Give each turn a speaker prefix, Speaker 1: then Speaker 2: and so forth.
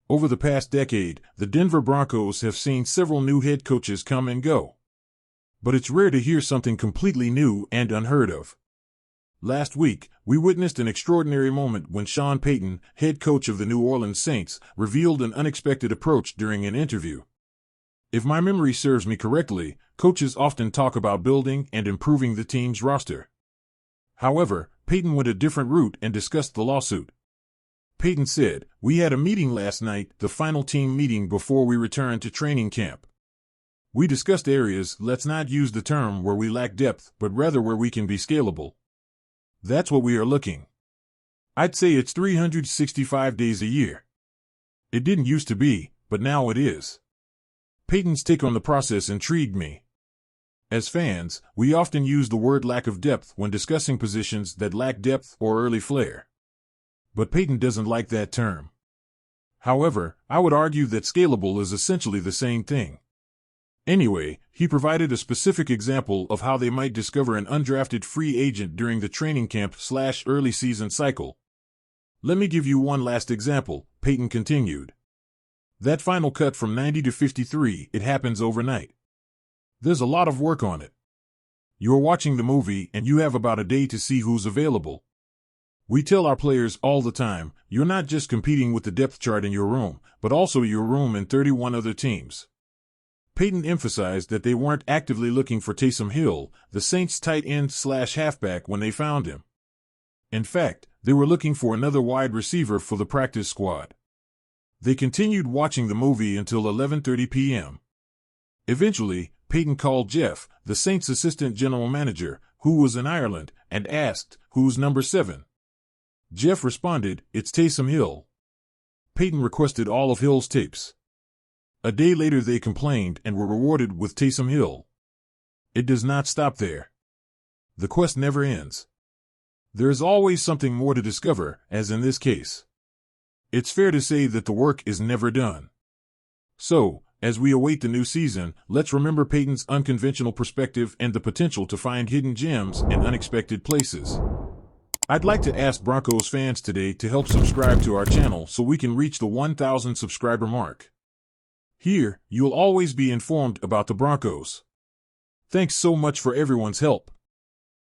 Speaker 1: Over the past decade, the Denver Broncos have seen several new head coaches come and go. But it's rare to hear something completely new and unheard of. Last week, we witnessed an extraordinary moment when Sean Payton, head coach of the New Orleans Saints, revealed an unexpected approach during an interview. If my memory serves me correctly, coaches often talk about building and improving the team's roster. However, Payton went a different route and discussed the lawsuit. Payton said, "We had a meeting last night, the final team meeting before we returned to training camp. We discussed areas, let's not use the term where we lack depth, but rather where we can be scalable. That's what we are looking. I'd say it's 365 days a year. It didn't used to be, but now it is." Payton's take on the process intrigued me. As fans, we often use the word lack of depth when discussing positions that lack depth or early flair. But Payton doesn't like that term. However, I would argue that scalable is essentially the same thing. Anyway, he provided a specific example of how they might discover an undrafted free agent during the training camp/early season cycle. "Let me give you one last example," Payton continued. "That final cut from 90 to 53, it happens overnight. There's a lot of work on it. You're watching the movie and you have about a day to see who's available. We tell our players all the time, you're not just competing with the depth chart in your room, but also your room and 31 other teams." Payton emphasized that they weren't actively looking for Taysom Hill, the Saints' tight end/halfback, when they found him. In fact, they were looking for another wide receiver for the practice squad. They continued watching the movie until 11:30 p.m. Eventually, Payton called Jeff, the Saints' assistant general manager, who was in Ireland, and asked, "Who's number 7? Jeff responded, "It's Taysom Hill." Payton requested all of Hill's tapes. A day later they complained and were rewarded with Taysom Hill. It does not stop there. The quest never ends. There is always something more to discover, as in this case. It's fair to say that the work is never done. So, as we await the new season, let's remember Payton's unconventional perspective and the potential to find hidden gems in unexpected places. I'd like to ask Broncos fans today to help subscribe to our channel so we can reach the 1,000 subscriber mark. Here, you'll always be informed about the Broncos. Thanks so much for everyone's help.